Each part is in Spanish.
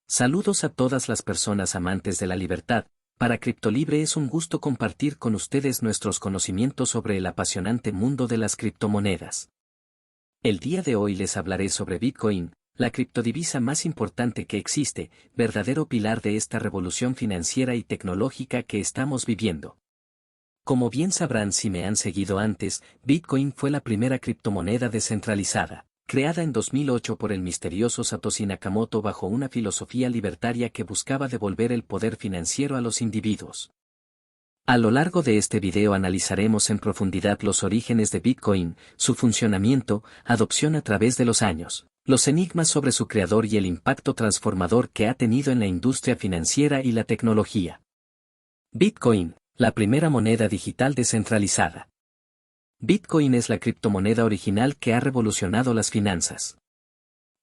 Saludos a todas las personas amantes de la libertad. Para Criptolibre es un gusto compartir con ustedes nuestros conocimientos sobre el apasionante mundo de las criptomonedas. El día de hoy les hablaré sobre Bitcoin, la criptodivisa más importante que existe, verdadero pilar de esta revolución financiera y tecnológica que estamos viviendo. Como bien sabrán si me han seguido antes, Bitcoin fue la primera criptomoneda descentralizada, creada en 2008 por el misterioso Satoshi Nakamoto bajo una filosofía libertaria que buscaba devolver el poder financiero a los individuos. A lo largo de este video analizaremos en profundidad los orígenes de Bitcoin, su funcionamiento, adopción a través de los años, los enigmas sobre su creador y el impacto transformador que ha tenido en la industria financiera y la tecnología. Bitcoin, la primera moneda digital descentralizada. Bitcoin es la criptomoneda original que ha revolucionado las finanzas.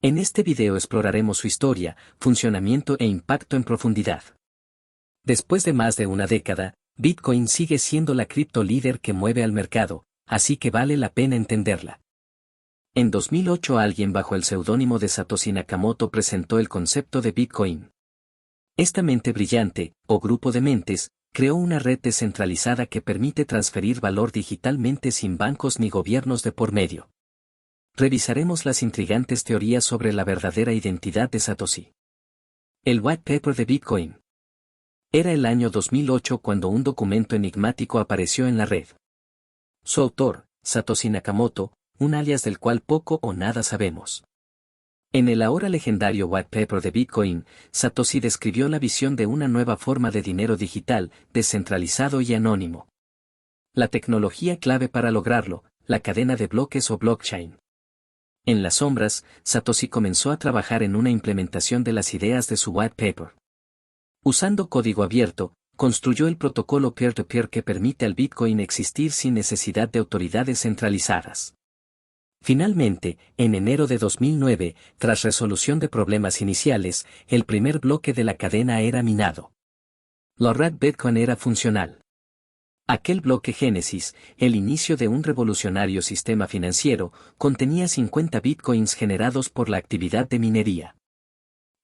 En este video exploraremos su historia, funcionamiento e impacto en profundidad. Después de más de una década, Bitcoin sigue siendo la cripto líder que mueve al mercado, así que vale la pena entenderla. En 2008 alguien bajo el seudónimo de Satoshi Nakamoto presentó el concepto de Bitcoin. Esta mente brillante, o grupo de mentes, creó una red descentralizada que permite transferir valor digitalmente sin bancos ni gobiernos de por medio. Revisaremos las intrigantes teorías sobre la verdadera identidad de Satoshi. El White Paper de Bitcoin. Era el año 2008 cuando un documento enigmático apareció en la red. Su autor, Satoshi Nakamoto, un alias del cual poco o nada sabemos. En el ahora legendario White Paper de Bitcoin, Satoshi describió la visión de una nueva forma de dinero digital, descentralizado y anónimo. La tecnología clave para lograrlo, la cadena de bloques o blockchain. En las sombras, Satoshi comenzó a trabajar en una implementación de las ideas de su White Paper. Usando código abierto, construyó el protocolo peer-to-peer que permite al Bitcoin existir sin necesidad de autoridades centralizadas. Finalmente, en enero de 2009, tras resolución de problemas iniciales, el primer bloque de la cadena era minado. La red Bitcoin era funcional. Aquel bloque Génesis, el inicio de un revolucionario sistema financiero, contenía 50 bitcoins generados por la actividad de minería.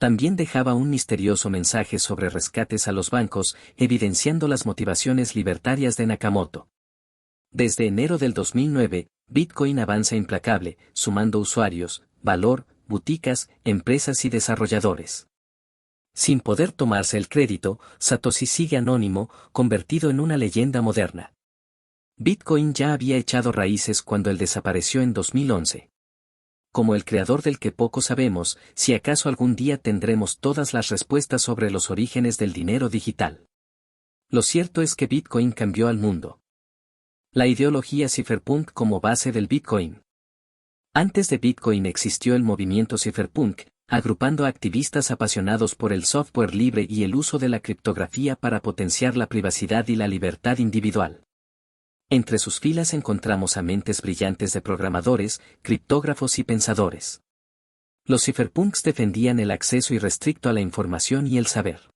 También dejaba un misterioso mensaje sobre rescates a los bancos, evidenciando las motivaciones libertarias de Nakamoto. Desde enero del 2009, Bitcoin avanza implacable, sumando usuarios, valor, boutiques, empresas y desarrolladores. Sin poder tomarse el crédito, Satoshi sigue anónimo, convertido en una leyenda moderna. Bitcoin ya había echado raíces cuando él desapareció en 2011. Como el creador del que poco sabemos, si acaso algún día tendremos todas las respuestas sobre los orígenes del dinero digital. Lo cierto es que Bitcoin cambió al mundo. La ideología cypherpunk como base del Bitcoin. Antes de Bitcoin existió el movimiento cypherpunk, agrupando a activistas apasionados por el software libre y el uso de la criptografía para potenciar la privacidad y la libertad individual. Entre sus filas encontramos a mentes brillantes de programadores, criptógrafos y pensadores. Los cypherpunks defendían el acceso irrestricto a la información y el saber.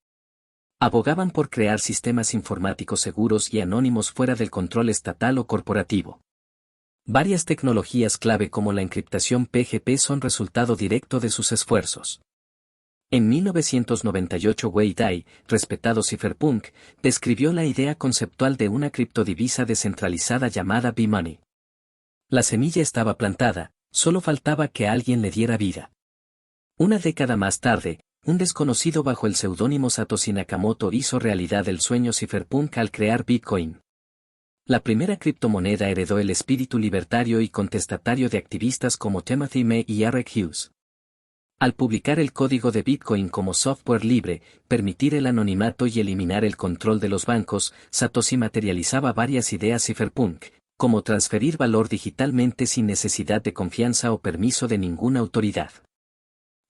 Abogaban por crear sistemas informáticos seguros y anónimos fuera del control estatal o corporativo. Varias tecnologías clave como la encriptación PGP son resultado directo de sus esfuerzos. En 1998 Wei Dai, respetado cypherpunk, describió la idea conceptual de una criptodivisa descentralizada llamada B-Money. La semilla estaba plantada, solo faltaba que alguien le diera vida. Una década más tarde, un desconocido bajo el seudónimo Satoshi Nakamoto hizo realidad el sueño cypherpunk al crear Bitcoin. La primera criptomoneda heredó el espíritu libertario y contestatario de activistas como Timothy May y Eric Hughes. Al publicar el código de Bitcoin como software libre, permitir el anonimato y eliminar el control de los bancos, Satoshi materializaba varias ideas cypherpunk, como transferir valor digitalmente sin necesidad de confianza o permiso de ninguna autoridad.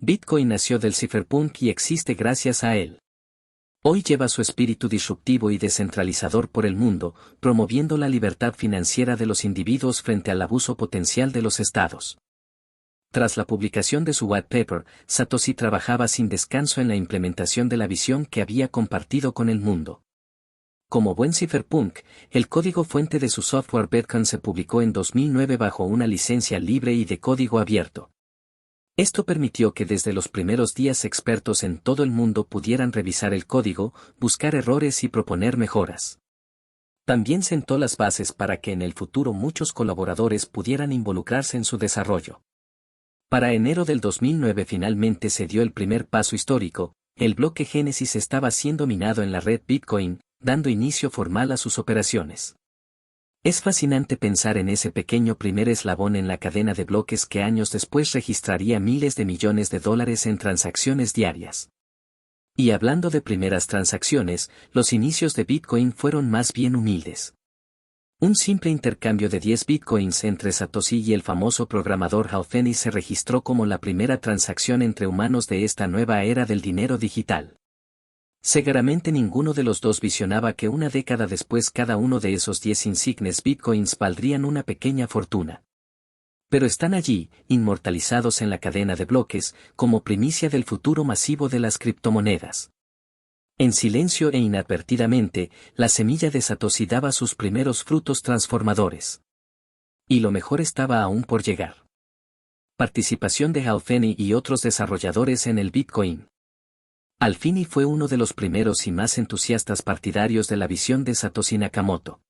Bitcoin nació del cypherpunk y existe gracias a él. Hoy lleva su espíritu disruptivo y descentralizador por el mundo, promoviendo la libertad financiera de los individuos frente al abuso potencial de los estados. Tras la publicación de su White Paper, Satoshi trabajaba sin descanso en la implementación de la visión que había compartido con el mundo. Como buen cypherpunk, el código fuente de su software Bitcoin se publicó en 2009 bajo una licencia libre y de código abierto. Esto permitió que desde los primeros días expertos en todo el mundo pudieran revisar el código, buscar errores y proponer mejoras. También sentó las bases para que en el futuro muchos colaboradores pudieran involucrarse en su desarrollo. Para enero del 2009 finalmente se dio el primer paso histórico, el bloque Génesis estaba siendo minado en la red Bitcoin, dando inicio formal a sus operaciones. Es fascinante pensar en ese pequeño primer eslabón en la cadena de bloques que años después registraría miles de millones de dólares en transacciones diarias. Y hablando de primeras transacciones, los inicios de Bitcoin fueron más bien humildes. Un simple intercambio de 10 Bitcoins entre Satoshi y el famoso programador Hal Finney se registró como la primera transacción entre humanos de esta nueva era del dinero digital. Seguramente ninguno de los dos visionaba que una década después cada uno de esos 10 insignes Bitcoins valdrían una pequeña fortuna. Pero están allí, inmortalizados en la cadena de bloques, como primicia del futuro masivo de las criptomonedas. En silencio e inadvertidamente, la semilla de Satoshi daba sus primeros frutos transformadores. Y lo mejor estaba aún por llegar. Participación de Hal Finney y otros desarrolladores en el Bitcoin. Hal Finney fue uno de los primeros y más entusiastas partidarios de la visión de Satoshi Nakamoto.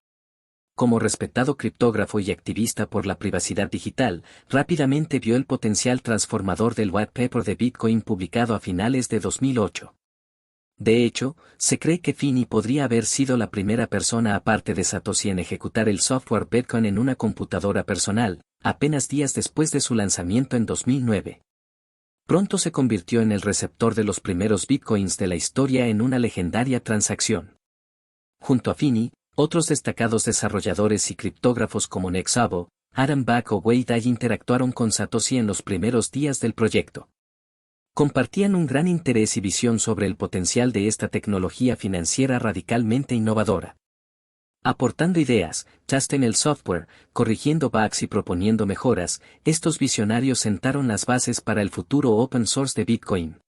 Como respetado criptógrafo y activista por la privacidad digital, rápidamente vio el potencial transformador del white paper de Bitcoin publicado a finales de 2008. De hecho, se cree que Finney podría haber sido la primera persona aparte de Satoshi en ejecutar el software Bitcoin en una computadora personal, apenas días después de su lanzamiento en 2009. Pronto se convirtió en el receptor de los primeros Bitcoins de la historia en una legendaria transacción. Junto a Finney, otros destacados desarrolladores y criptógrafos como Nick Szabo, Adam Back o Wei Dai interactuaron con Satoshi en los primeros días del proyecto. Compartían un gran interés y visión sobre el potencial de esta tecnología financiera radicalmente innovadora. Aportando ideas, testing el software, corrigiendo bugs y proponiendo mejoras, estos visionarios sentaron las bases para el futuro open source de Bitcoin.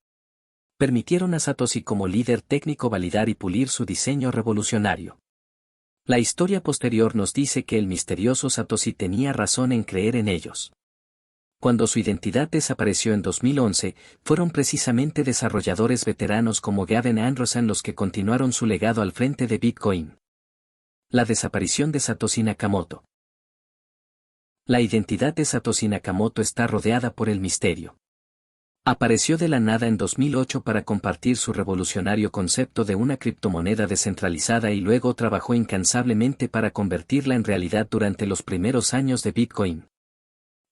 Permitieron a Satoshi como líder técnico validar y pulir su diseño revolucionario. La historia posterior nos dice que el misterioso Satoshi tenía razón en creer en ellos. Cuando su identidad desapareció en 2011, fueron precisamente desarrolladores veteranos como Gavin Andresen los que continuaron su legado al frente de Bitcoin. La desaparición de Satoshi Nakamoto. La identidad de Satoshi Nakamoto está rodeada por el misterio. Apareció de la nada en 2008 para compartir su revolucionario concepto de una criptomoneda descentralizada y luego trabajó incansablemente para convertirla en realidad durante los primeros años de Bitcoin.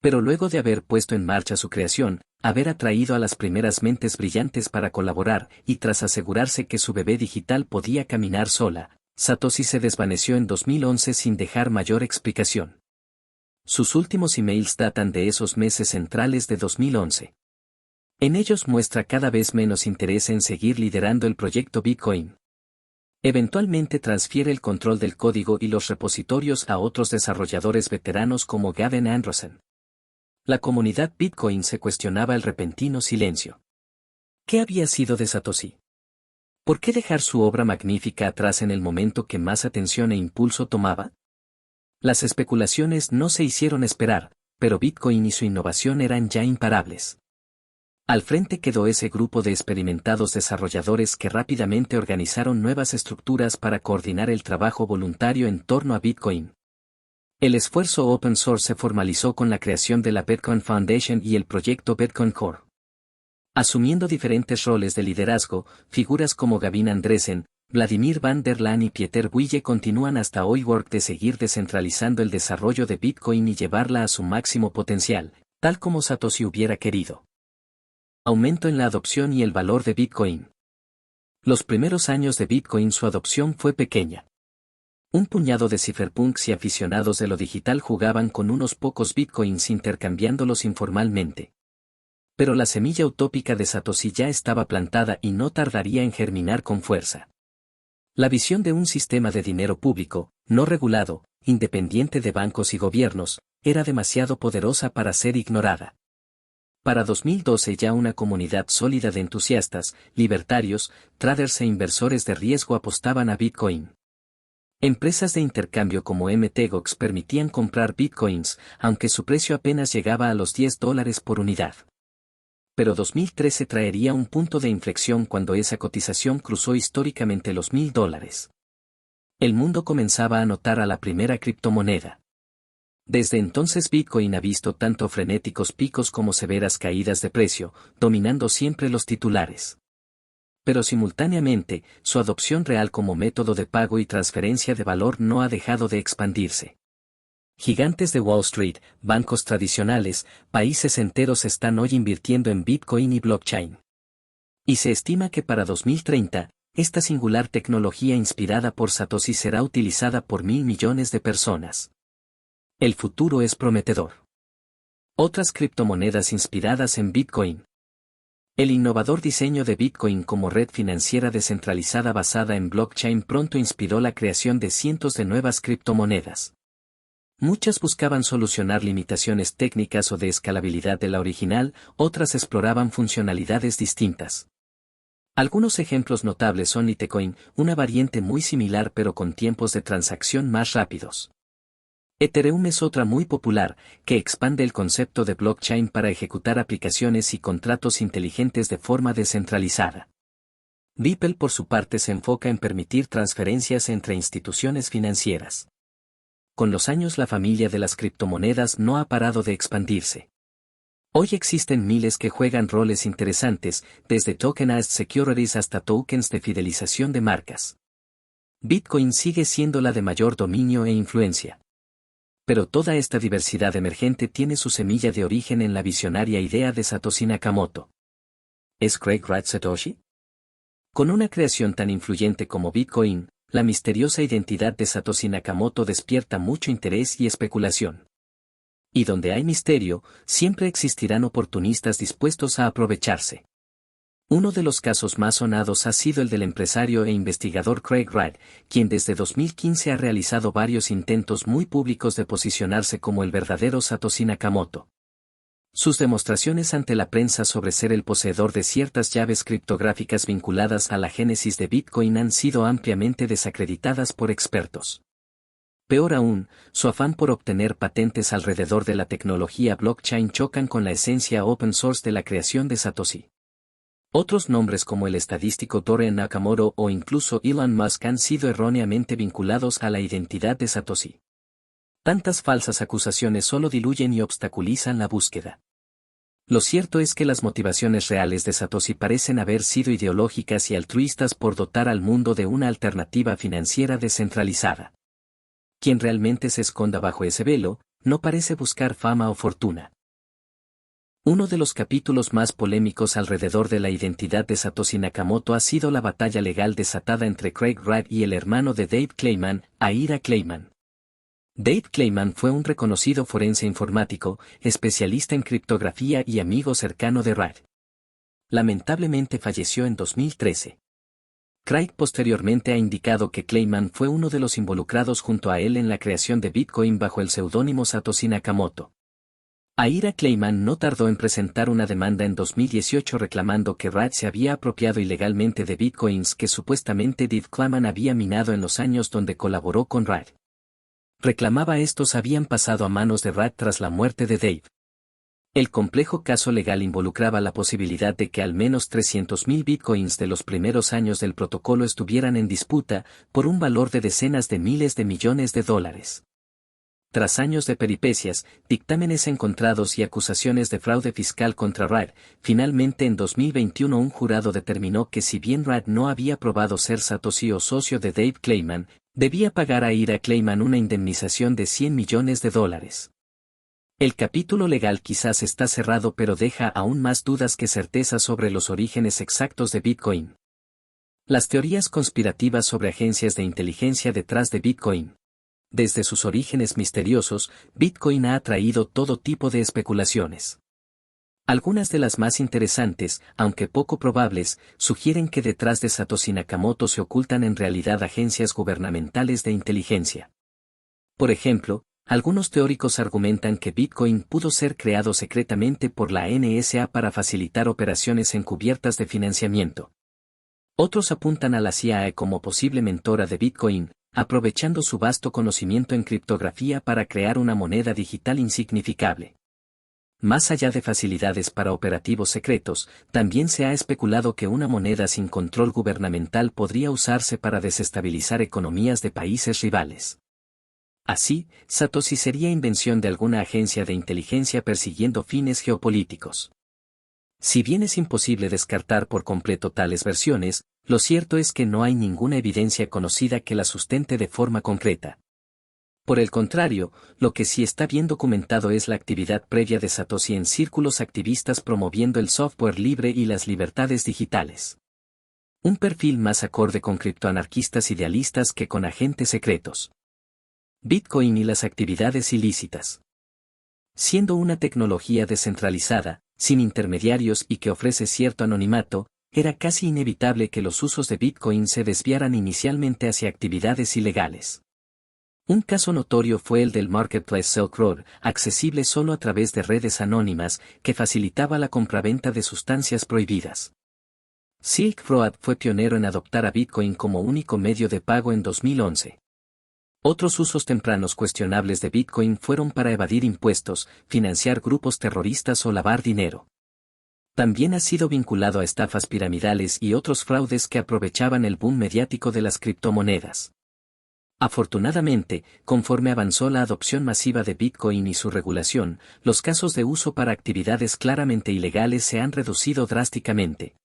Pero luego de haber puesto en marcha su creación, haber atraído a las primeras mentes brillantes para colaborar, y tras asegurarse que su bebé digital podía caminar sola, Satoshi se desvaneció en 2011 sin dejar mayor explicación. Sus últimos emails datan de esos meses centrales de 2011. En ellos muestra cada vez menos interés en seguir liderando el proyecto Bitcoin. Eventualmente transfiere el control del código y los repositorios a otros desarrolladores veteranos como Gavin Andresen. La comunidad Bitcoin se cuestionaba el repentino silencio. ¿Qué había sido de Satoshi? ¿Por qué dejar su obra magnífica atrás en el momento que más atención e impulso tomaba? Las especulaciones no se hicieron esperar, pero Bitcoin y su innovación eran ya imparables. Al frente quedó ese grupo de experimentados desarrolladores que rápidamente organizaron nuevas estructuras para coordinar el trabajo voluntario en torno a Bitcoin. El esfuerzo open source se formalizó con la creación de la Bitcoin Foundation y el proyecto Bitcoin Core. Asumiendo diferentes roles de liderazgo, figuras como Gavin Andresen, Vladimir van der Laan y Pieter Wuille continúan hasta hoy de seguir descentralizando el desarrollo de Bitcoin y llevarla a su máximo potencial, tal como Satoshi hubiera querido. Aumento en la adopción y el valor de Bitcoin. Los primeros años de Bitcoin su adopción fue pequeña. Un puñado de cypherpunks y aficionados de lo digital jugaban con unos pocos Bitcoins intercambiándolos informalmente. Pero la semilla utópica de Satoshi ya estaba plantada y no tardaría en germinar con fuerza. La visión de un sistema de dinero público, no regulado, independiente de bancos y gobiernos, era demasiado poderosa para ser ignorada. Para 2012 ya una comunidad sólida de entusiastas, libertarios, traders e inversores de riesgo apostaban a Bitcoin. Empresas de intercambio como MTGOX permitían comprar Bitcoins, aunque su precio apenas llegaba a los $10 por unidad. Pero 2013 traería un punto de inflexión cuando esa cotización cruzó históricamente los $1000. El mundo comenzaba a notar a la primera criptomoneda. Desde entonces Bitcoin ha visto tanto frenéticos picos como severas caídas de precio, dominando siempre los titulares. Pero simultáneamente, su adopción real como método de pago y transferencia de valor no ha dejado de expandirse. Gigantes de Wall Street, bancos tradicionales, países enteros están hoy invirtiendo en Bitcoin y blockchain. Y se estima que para 2030, esta singular tecnología inspirada por Satoshi será utilizada por 1.000 millones de personas. El futuro es prometedor. Otras criptomonedas inspiradas en Bitcoin. El innovador diseño de Bitcoin como red financiera descentralizada basada en blockchain pronto inspiró la creación de cientos de nuevas criptomonedas. Muchas buscaban solucionar limitaciones técnicas o de escalabilidad de la original, otras exploraban funcionalidades distintas. Algunos ejemplos notables son Litecoin, una variante muy similar pero con tiempos de transacción más rápidos. Ethereum es otra muy popular, que expande el concepto de blockchain para ejecutar aplicaciones y contratos inteligentes de forma descentralizada. Ripple por su parte se enfoca en permitir transferencias entre instituciones financieras. Con los años la familia de las criptomonedas no ha parado de expandirse. Hoy existen miles que juegan roles interesantes, desde tokenized securities hasta tokens de fidelización de marcas. Bitcoin sigue siendo la de mayor dominio e influencia. Pero toda esta diversidad emergente tiene su semilla de origen en la visionaria idea de Satoshi Nakamoto. ¿Es Craig Wright Satoshi? Con una creación tan influyente como Bitcoin, la misteriosa identidad de Satoshi Nakamoto despierta mucho interés y especulación. Y donde hay misterio, siempre existirán oportunistas dispuestos a aprovecharse. Uno de los casos más sonados ha sido el del empresario e investigador Craig Wright, quien desde 2015 ha realizado varios intentos muy públicos de posicionarse como el verdadero Satoshi Nakamoto. Sus demostraciones ante la prensa sobre ser el poseedor de ciertas llaves criptográficas vinculadas a la génesis de Bitcoin han sido ampliamente desacreditadas por expertos. Peor aún, su afán por obtener patentes alrededor de la tecnología blockchain chocan con la esencia open source de la creación de Satoshi. Otros nombres como el estadístico Dorian Nakamoto o incluso Elon Musk han sido erróneamente vinculados a la identidad de Satoshi. Tantas falsas acusaciones solo diluyen y obstaculizan la búsqueda. Lo cierto es que las motivaciones reales de Satoshi parecen haber sido ideológicas y altruistas por dotar al mundo de una alternativa financiera descentralizada. Quien realmente se esconda bajo ese velo, no parece buscar fama o fortuna. Uno de los capítulos más polémicos alrededor de la identidad de Satoshi Nakamoto ha sido la batalla legal desatada entre Craig Wright y el hermano de Dave Kleiman, Ira Kleiman. Dave Kleiman fue un reconocido forense informático, especialista en criptografía y amigo cercano de Wright. Lamentablemente falleció en 2013. Craig posteriormente ha indicado que Kleiman fue uno de los involucrados junto a él en la creación de Bitcoin bajo el seudónimo Satoshi Nakamoto. Ira Kleiman no tardó en presentar una demanda en 2018 reclamando que Wright se había apropiado ilegalmente de bitcoins que supuestamente Dave Kleiman había minado en los años donde colaboró con Wright. Reclamaba estos habían pasado a manos de Wright tras la muerte de Dave. El complejo caso legal involucraba la posibilidad de que al menos 300.000 bitcoins de los primeros años del protocolo estuvieran en disputa, por un valor de decenas de miles de millones de dólares. Tras años de peripecias, dictámenes encontrados y acusaciones de fraude fiscal contra Wright, finalmente en 2021 un jurado determinó que si bien Wright no había probado ser Satoshi o socio de Dave Kleiman, debía pagar a Ira Kleiman una indemnización de $100 millones. El capítulo legal quizás está cerrado pero deja aún más dudas que certezas sobre los orígenes exactos de Bitcoin. Las teorías conspirativas sobre agencias de inteligencia detrás de Bitcoin. Desde sus orígenes misteriosos, Bitcoin ha atraído todo tipo de especulaciones. Algunas de las más interesantes, aunque poco probables, sugieren que detrás de Satoshi Nakamoto se ocultan en realidad agencias gubernamentales de inteligencia. Por ejemplo, algunos teóricos argumentan que Bitcoin pudo ser creado secretamente por la NSA para facilitar operaciones encubiertas de financiamiento. Otros apuntan a la CIA como posible mentora de Bitcoin, aprovechando su vasto conocimiento en criptografía para crear una moneda digital insignificable. Más allá de facilidades para operativos secretos, también se ha especulado que una moneda sin control gubernamental podría usarse para desestabilizar economías de países rivales. Así, Satoshi sería invención de alguna agencia de inteligencia persiguiendo fines geopolíticos. Si bien es imposible descartar por completo tales versiones, lo cierto es que no hay ninguna evidencia conocida que la sustente de forma concreta. Por el contrario, lo que sí está bien documentado es la actividad previa de Satoshi en círculos activistas promoviendo el software libre y las libertades digitales. Un perfil más acorde con criptoanarquistas idealistas que con agentes secretos. Bitcoin y las actividades ilícitas. Siendo una tecnología descentralizada, sin intermediarios y que ofrece cierto anonimato, era casi inevitable que los usos de Bitcoin se desviaran inicialmente hacia actividades ilegales. Un caso notorio fue el del Marketplace Silk Road, accesible solo a través de redes anónimas, que facilitaba la compraventa de sustancias prohibidas. Silk Road fue pionero en adoptar a Bitcoin como único medio de pago en 2011. Otros usos tempranos cuestionables de Bitcoin fueron para evadir impuestos, financiar grupos terroristas o lavar dinero. También ha sido vinculado a estafas piramidales y otros fraudes que aprovechaban el boom mediático de las criptomonedas. Afortunadamente, conforme avanzó la adopción masiva de Bitcoin y su regulación, los casos de uso para actividades claramente ilegales se han reducido drásticamente.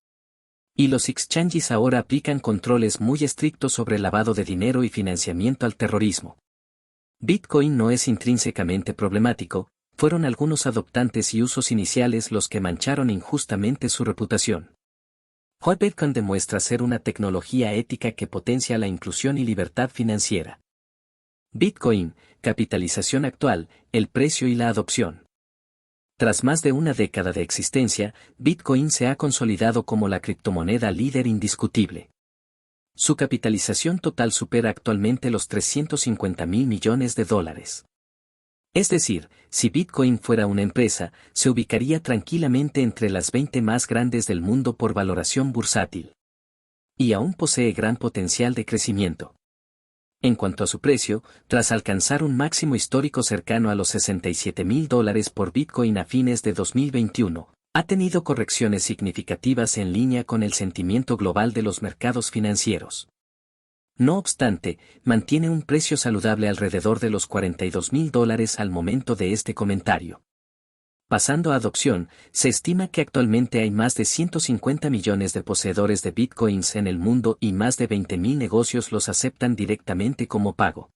Y los exchanges ahora aplican controles muy estrictos sobre lavado de dinero y financiamiento al terrorismo. Bitcoin no es intrínsecamente problemático, fueron algunos adoptantes y usos iniciales los que mancharon injustamente su reputación. Hoy Bitcoin demuestra ser una tecnología ética que potencia la inclusión y libertad financiera. Bitcoin, capitalización actual, el precio y la adopción. Tras más de una década de existencia, Bitcoin se ha consolidado como la criptomoneda líder indiscutible. Su capitalización total supera actualmente los $350.000 millones. Es decir, si Bitcoin fuera una empresa, se ubicaría tranquilamente entre las 20 más grandes del mundo por valoración bursátil. Y aún posee gran potencial de crecimiento. En cuanto a su precio, tras alcanzar un máximo histórico cercano a los $67.000 por Bitcoin a fines de 2021, ha tenido correcciones significativas en línea con el sentimiento global de los mercados financieros. No obstante, mantiene un precio saludable alrededor de los $42.000 al momento de este comentario. Pasando a adopción, se estima que actualmente hay más de 150 millones de poseedores de Bitcoins en el mundo y más de 20.000 negocios los aceptan directamente como pago.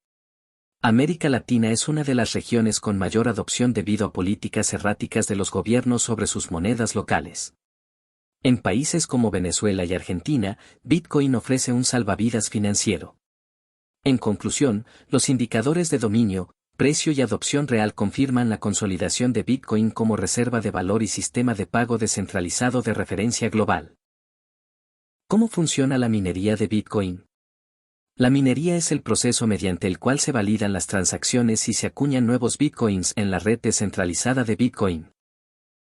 América Latina es una de las regiones con mayor adopción debido a políticas erráticas de los gobiernos sobre sus monedas locales. En países como Venezuela y Argentina, Bitcoin ofrece un salvavidas financiero. En conclusión, los indicadores de dominio, precio y adopción real confirman la consolidación de Bitcoin como reserva de valor y sistema de pago descentralizado de referencia global. ¿Cómo funciona la minería de Bitcoin? La minería es el proceso mediante el cual se validan las transacciones y se acuñan nuevos Bitcoins en la red descentralizada de Bitcoin.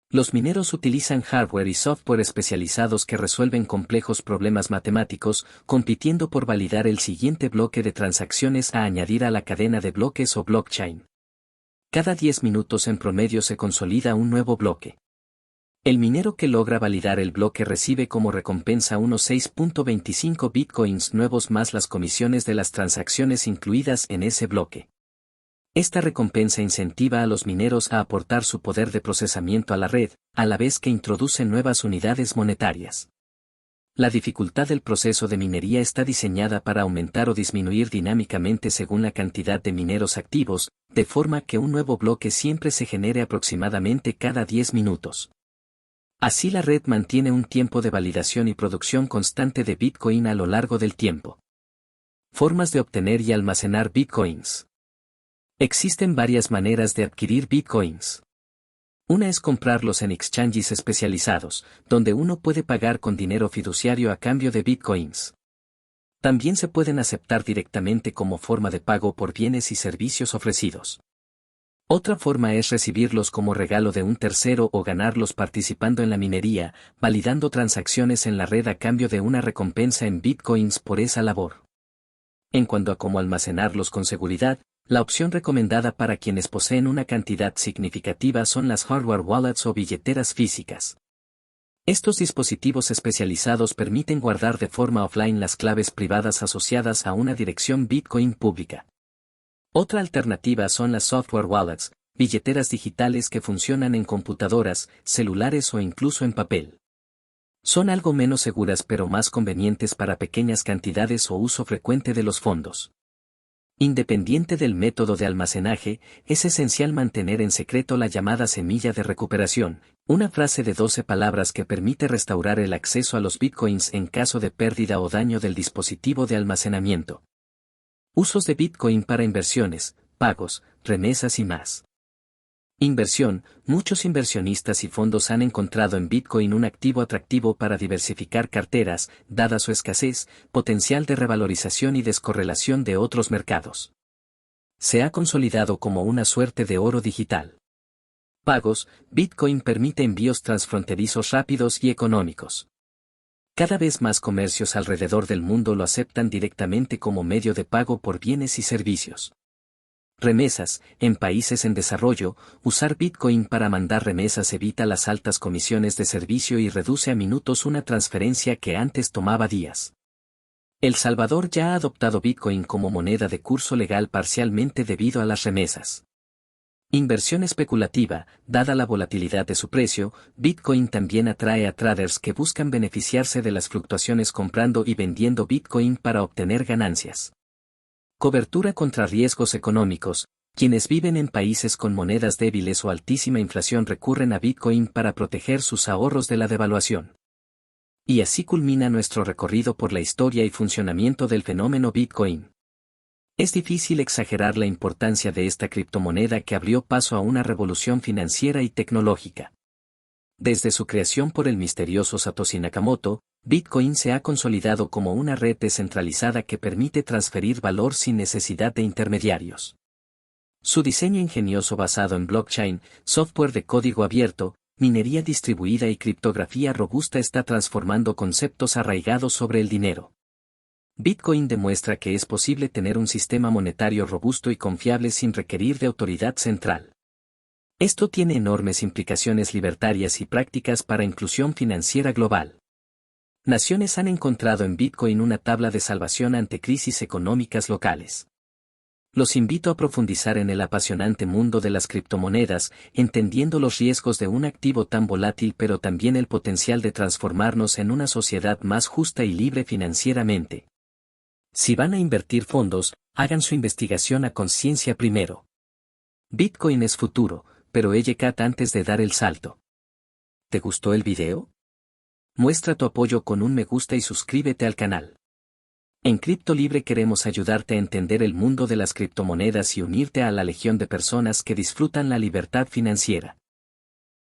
Los mineros utilizan hardware y software especializados que resuelven complejos problemas matemáticos, compitiendo por validar el siguiente bloque de transacciones a añadir a la cadena de bloques o blockchain. Cada 10 minutos en promedio se consolida un nuevo bloque. El minero que logra validar el bloque recibe como recompensa unos 6.25 bitcoins nuevos más las comisiones de las transacciones incluidas en ese bloque. Esta recompensa incentiva a los mineros a aportar su poder de procesamiento a la red, a la vez que introduce nuevas unidades monetarias. La dificultad del proceso de minería está diseñada para aumentar o disminuir dinámicamente según la cantidad de mineros activos, de forma que un nuevo bloque siempre se genere aproximadamente cada 10 minutos. Así la red mantiene un tiempo de validación y producción constante de Bitcoin a lo largo del tiempo. Formas de obtener y almacenar Bitcoins. Existen varias maneras de adquirir Bitcoins. Una es comprarlos en exchanges especializados, donde uno puede pagar con dinero fiduciario a cambio de Bitcoins. También se pueden aceptar directamente como forma de pago por bienes y servicios ofrecidos. Otra forma es recibirlos como regalo de un tercero o ganarlos participando en la minería, validando transacciones en la red a cambio de una recompensa en Bitcoins por esa labor. En cuanto a cómo almacenarlos con seguridad, La opción recomendada para quienes poseen una cantidad significativa son las hardware wallets o billeteras físicas. Estos dispositivos especializados permiten guardar de forma offline las claves privadas asociadas a una dirección Bitcoin pública. Otra alternativa son las software wallets, billeteras digitales que funcionan en computadoras, celulares o incluso en papel. Son algo menos seguras pero más convenientes para pequeñas cantidades o uso frecuente de los fondos. Independiente del método de almacenaje, es esencial mantener en secreto la llamada semilla de recuperación, una frase de 12 palabras que permite restaurar el acceso a los bitcoins en caso de pérdida o daño del dispositivo de almacenamiento. Usos de Bitcoin para inversiones, pagos, remesas y más. Inversión. Muchos inversionistas y fondos han encontrado en Bitcoin un activo atractivo para diversificar carteras, dada su escasez, potencial de revalorización y descorrelación de otros mercados. Se ha consolidado como una suerte de oro digital. Pagos. Bitcoin permite envíos transfronterizos rápidos y económicos. Cada vez más comercios alrededor del mundo lo aceptan directamente como medio de pago por bienes y servicios. Remesas. En países en desarrollo, usar Bitcoin para mandar remesas evita las altas comisiones de servicio y reduce a minutos una transferencia que antes tomaba días. El Salvador ya ha adoptado Bitcoin como moneda de curso legal parcialmente debido a las remesas. Inversión especulativa. Dada la volatilidad de su precio, Bitcoin también atrae a traders que buscan beneficiarse de las fluctuaciones comprando y vendiendo Bitcoin para obtener ganancias. Cobertura contra riesgos económicos. Quienes viven en países con monedas débiles o altísima inflación recurren a Bitcoin para proteger sus ahorros de la devaluación. Y así culmina nuestro recorrido por la historia y funcionamiento del fenómeno Bitcoin. Es difícil exagerar la importancia de esta criptomoneda que abrió paso a una revolución financiera y tecnológica. Desde su creación por el misterioso Satoshi Nakamoto, Bitcoin se ha consolidado como una red descentralizada que permite transferir valor sin necesidad de intermediarios. Su diseño ingenioso basado en blockchain, software de código abierto, minería distribuida y criptografía robusta está transformando conceptos arraigados sobre el dinero. Bitcoin demuestra que es posible tener un sistema monetario robusto y confiable sin requerir de autoridad central. Esto tiene enormes implicaciones libertarias y prácticas para inclusión financiera global. Naciones han encontrado en Bitcoin una tabla de salvación ante crisis económicas locales. Los invito a profundizar en el apasionante mundo de las criptomonedas, entendiendo los riesgos de un activo tan volátil pero también el potencial de transformarnos en una sociedad más justa y libre financieramente. Si van a invertir fondos, hagan su investigación a conciencia primero. Bitcoin es futuro, pero EYECAT antes de dar el salto. ¿Te gustó el video? Muestra tu apoyo con un me gusta y suscríbete al canal. En Cripto Libre queremos ayudarte a entender el mundo de las criptomonedas y unirte a la legión de personas que disfrutan la libertad financiera.